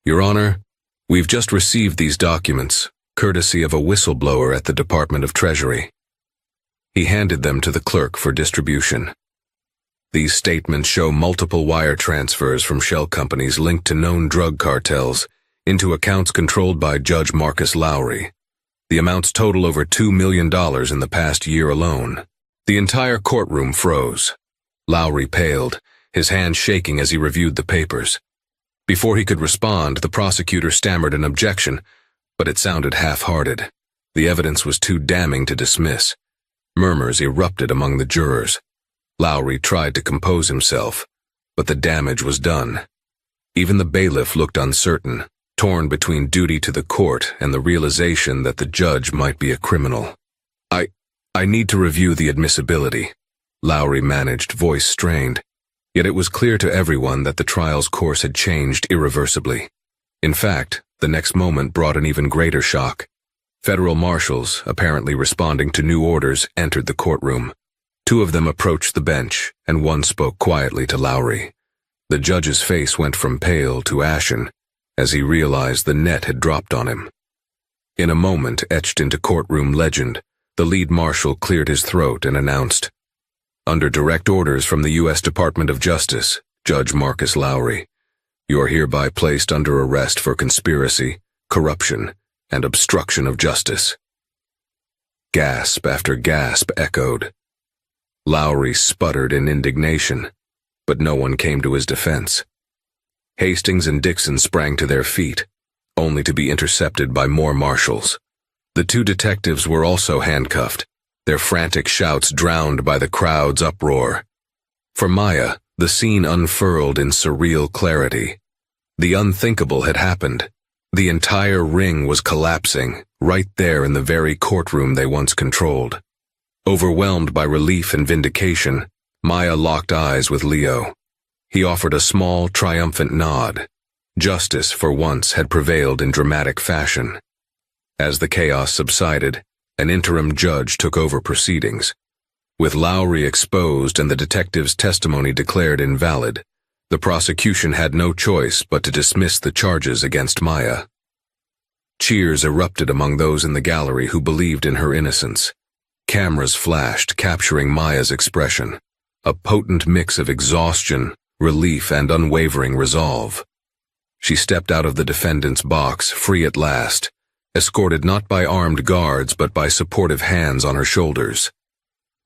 "Your Honor, we've just received these documents, courtesy of a whistleblower at the Department of Treasury." He handed them to the clerk for distribution. These statements show multiple wire transfers from shell companies linked to known drug cartels into accounts controlled by Judge Marcus Lowry. The amounts total over $2 million in the past year alone. The entire courtroom froze. Lowry paled, his hand shaking as he reviewed the papers. Before he could respond, the prosecutor stammered an objection, but it sounded half-hearted. The evidence was too damning to dismiss. Murmurs erupted among the jurors. Lowry tried to compose himself, but the damage was done. Even the bailiff looked uncertain, torn between duty to the court and the realization that the judge might be a criminal. I need to review the admissibility, Lowry managed, voice strained. Yet it was clear to everyone that the trial's course had changed irreversibly. In fact, the next moment brought an even greater shock. Federal marshals, apparently responding to new orders, entered the courtroom. Two of them approached the bench, and one spoke quietly to Lowry. The judge's face went from pale to ashen as he realized the net had dropped on him. In a moment etched into courtroom legend, the lead marshal cleared his throat and announced, "Under direct orders from the U.S. Department of Justice, Judge Marcus Lowry, you are hereby placed under arrest for conspiracy, corruption, and obstruction of justice." Gasp after gasp echoed. Lowry sputtered in indignation, but no one came to his defense. Hastings and Dixon sprang to their feet, only to be intercepted by more marshals. The two detectives were also handcuffed, their frantic shouts drowned by the crowd's uproar. For Maya, the scene unfurled in surreal clarity. The unthinkable had happened. The entire ring was collapsing, right there in the very courtroom they once controlled. Overwhelmed by relief and vindication, Maya locked eyes with Leo. He offered a small, triumphant nod. Justice, for once, had prevailed in dramatic fashion. As the chaos subsided, an interim judge took over proceedings. With Lowry exposed and the detective's testimony declared invalid, the prosecution had no choice but to dismiss the charges against Maya. Cheers erupted among those in the gallery who believed in her innocence. Cameras flashed, capturing Maya's expression, a potent mix of exhaustion, relief, and unwavering resolve. She stepped out of the defendant's box, free at last, escorted not by armed guards but by supportive hands on her shoulders.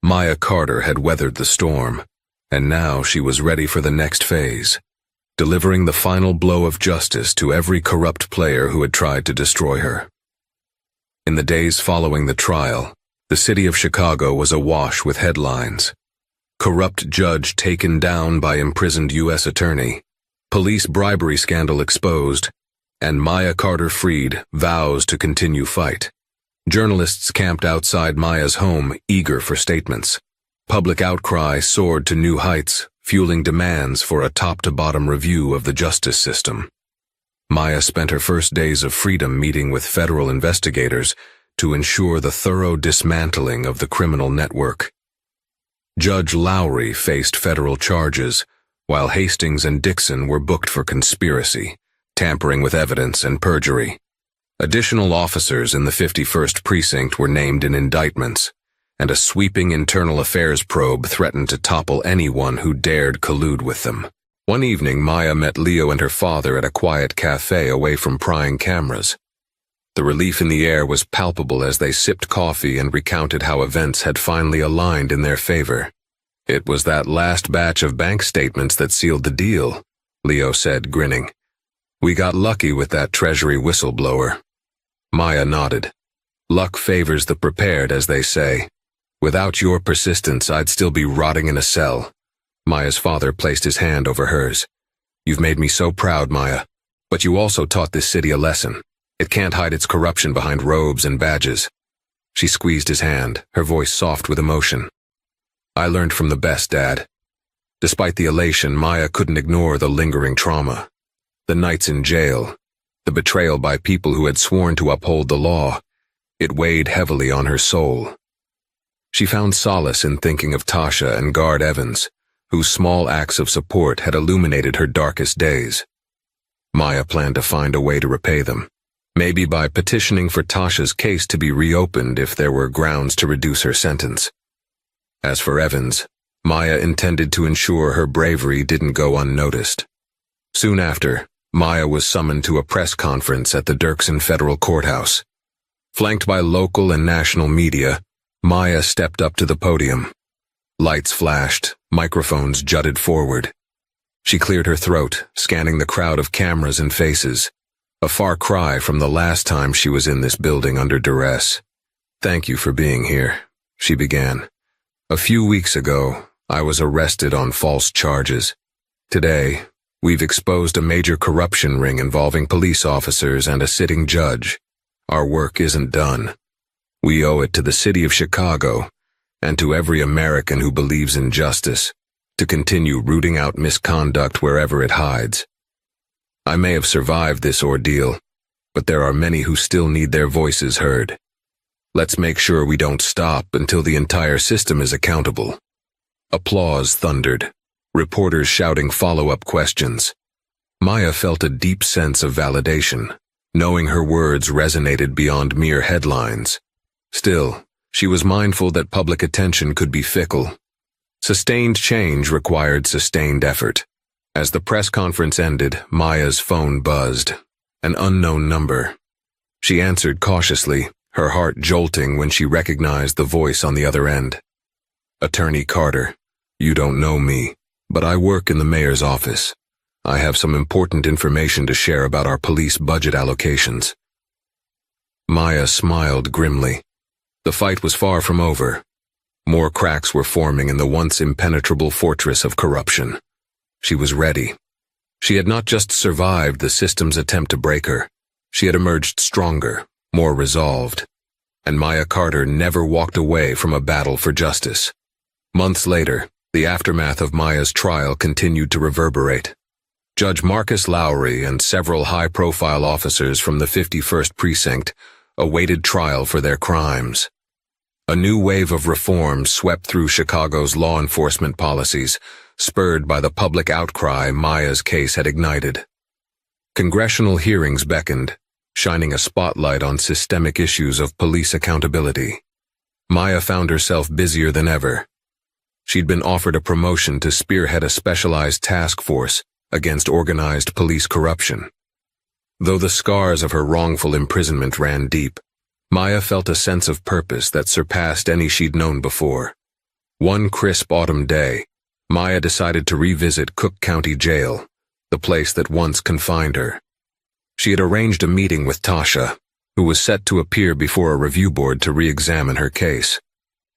Maya Carter had weathered the storm, and now she was ready for the next phase, delivering the final blow of justice to every corrupt player who had tried to destroy her. In the days following the trial, the city of Chicago was awash with headlines. Corrupt judge taken down by imprisoned U.S. attorney, police bribery scandal exposed, and Maya Carter freed, vows to continue fight. Journalists camped outside Maya's home, eager for statements. Public outcry soared to new heights, fueling demands for a top-to-bottom review of the justice system. Maya spent her first days of freedom meeting with federal investigators to ensure the thorough dismantling of the criminal network. Judge Lowry faced federal charges, while Hastings and Dixon were booked for conspiracy, tampering with evidence, and perjury. Additional officers in the 51st Precinct were named in indictments, and a sweeping internal affairs probe threatened to topple anyone who dared collude with them. One evening, Maya met Leo and her father at a quiet cafe away from prying cameras. The relief in the air was palpable as they sipped coffee and recounted how events had finally aligned in their favor. "It was that last batch of bank statements that sealed the deal," Leo said, grinning. "We got lucky with that Treasury whistleblower." Maya nodded. "Luck favors the prepared, as they say. Without your persistence, I'd still be rotting in a cell." Maya's father placed his hand over hers. "You've made me so proud, Maya. But you also taught this city a lesson. It can't hide its corruption behind robes and badges." She squeezed his hand, her voice soft with emotion. "I learned from the best, Dad." Despite the elation, Maya couldn't ignore the lingering trauma. The nights in jail, the betrayal by people who had sworn to uphold the law, it weighed heavily on her soul. She found solace in thinking of Tasha and Guard Evans, whose small acts of support had illuminated her darkest days. Maya planned to find a way to repay them, maybe by petitioning for Tasha's case to be reopened if there were grounds to reduce her sentence. As for Evans, Maya intended to ensure her bravery didn't go unnoticed. Soon after, Maya was summoned to a press conference at the Dirksen Federal Courthouse. Flanked by local and national media, Maya stepped up to the podium. Lights flashed, microphones jutted forward. She cleared her throat, scanning the crowd of cameras and faces, a far cry from the last time she was in this building under duress. "Thank you for being here," she began. "A few weeks ago, I was arrested on false charges. Today, we've exposed a major corruption ring involving police officers and a sitting judge. Our work isn't done. We owe it to the city of Chicago, and to every American who believes in justice, to continue rooting out misconduct wherever it hides. I may have survived this ordeal, but there are many who still need their voices heard. Let's make sure we don't stop until the entire system is accountable." Applause thundered, reporters shouting follow-up questions. Maya felt a deep sense of validation, knowing her words resonated beyond mere headlines. Still, she was mindful that public attention could be fickle. Sustained change required sustained effort. As the press conference ended, Maya's phone buzzed. An unknown number. She answered cautiously, her heart jolting when she recognized the voice on the other end. "Attorney Carter, you don't know me, but I work in the mayor's office. I have some important information to share about our police budget allocations." Maya smiled grimly. The fight was far from over. More cracks were forming in the once impenetrable fortress of corruption. She was ready. She had not just survived the system's attempt to break her. She had emerged stronger, more resolved. And Maya Carter never walked away from a battle for justice. Months later, the aftermath of Maya's trial continued to reverberate. Judge Marcus Lowry and several high-profile officers from the 51st Precinct awaited trial for their crimes. A new wave of reform swept through Chicago's law enforcement policies, spurred by the public outcry Maya's case had ignited. Congressional hearings beckoned, shining a spotlight on systemic issues of police accountability. Maya found herself busier than ever. She'd been offered a promotion to spearhead a specialized task force against organized police corruption. Though the scars of her wrongful imprisonment ran deep, Maya felt a sense of purpose that surpassed any she'd known before. One crisp autumn day, Maya decided to revisit Cook County Jail, the place that once confined her. She had arranged a meeting with Tasha, who was set to appear before a review board to re-examine her case.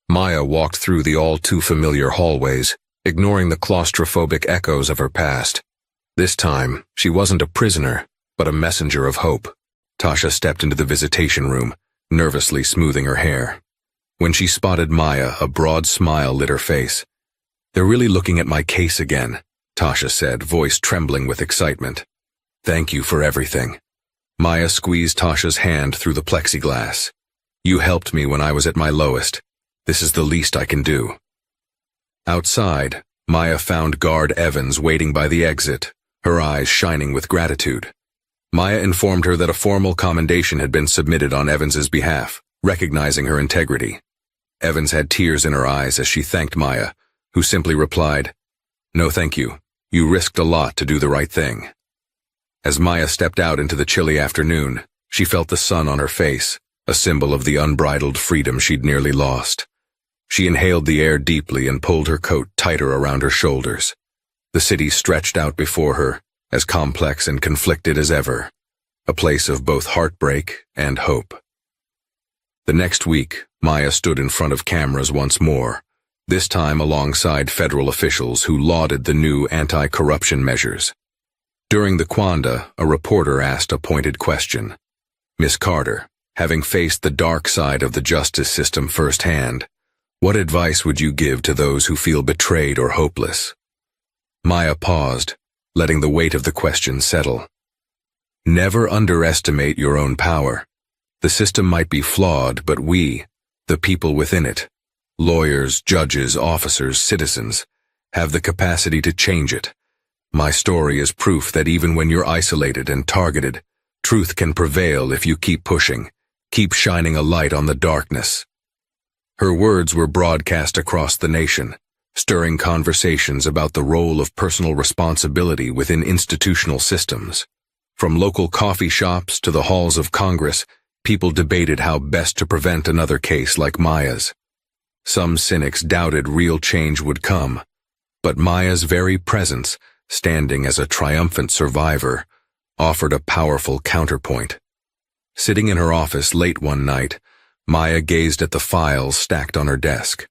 Maya walked through the all-too-familiar hallways, ignoring the claustrophobic echoes of her past. This time, she wasn't a prisoner, but a messenger of hope. Tasha stepped into the visitation room, nervously smoothing her hair. When she spotted Maya, a broad smile lit her face. "They're really looking at my case again," Tasha said, voice trembling with excitement. "Thank you for everything." Maya squeezed Tasha's hand through the plexiglass. "You helped me when I was at my lowest. This is the least I can do." Outside, Maya found Guard Evans waiting by the exit, her eyes shining with gratitude. Maya informed her that a formal commendation had been submitted on Evans's behalf, recognizing her integrity. Evans had tears in her eyes as she thanked Maya, who simply replied, "No thank you. You risked a lot to do the right thing." As Maya stepped out into the chilly afternoon, she felt the sun on her face, a symbol of the unbridled freedom she'd nearly lost. She inhaled the air deeply and pulled her coat tighter around her shoulders. The city stretched out before her, as complex and conflicted as ever, a place of both heartbreak and hope. The next week, Maya stood in front of cameras once more, this time alongside federal officials who lauded the new anti-corruption measures. During the quanda, a reporter asked a pointed question. "Miss Carter, having faced the dark side of the justice system firsthand, what advice would you give to those who feel betrayed or hopeless?" Maya paused, letting the weight of the question settle. "Never underestimate your own power. The system might be flawed, but we, the people within it, lawyers, judges, officers, citizens, have the capacity to change it. My story is proof that even when you're isolated and targeted, truth can prevail if you keep pushing, keep shining a light on the darkness." Her words were broadcast across the nation, stirring conversations about the role of personal responsibility within institutional systems. From local coffee shops to the halls of Congress, people debated how best to prevent another case like Maya's. Some cynics doubted real change would come, but Maya's very presence, standing as a triumphant survivor, offered a powerful counterpoint. Sitting in her office late one night, Maya gazed at the files stacked on her desk.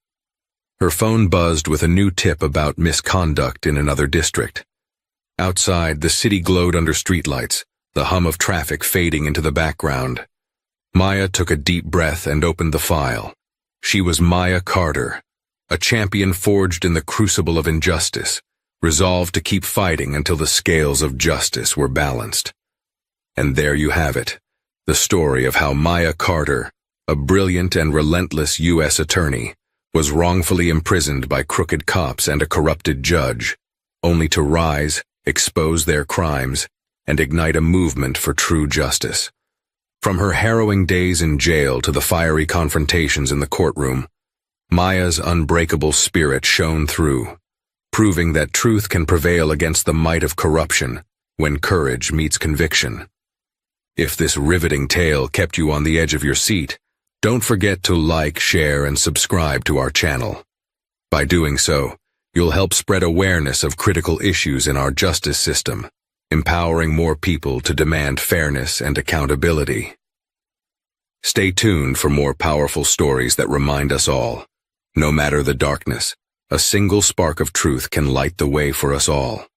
Her phone buzzed with a new tip about misconduct in another district. Outside, the city glowed under streetlights, the hum of traffic fading into the background. Maya took a deep breath and opened the file. She was Maya Carter, a champion forged in the crucible of injustice, resolved to keep fighting until the scales of justice were balanced. And there you have it, the story of how Maya Carter, a brilliant and relentless U.S. attorney, was wrongfully imprisoned by crooked cops and a corrupted judge, only to rise, expose their crimes, and ignite a movement for true justice. From her harrowing days in jail to the fiery confrontations in the courtroom, Maya's unbreakable spirit shone through, proving that truth can prevail against the might of corruption when courage meets conviction. If this riveting tale kept you on the edge of your seat, don't forget to like, share, and subscribe to our channel. By doing so, you'll help spread awareness of critical issues in our justice system, empowering more people to demand fairness and accountability. Stay tuned for more powerful stories that remind us all, no matter the darkness, a single spark of truth can light the way for us all.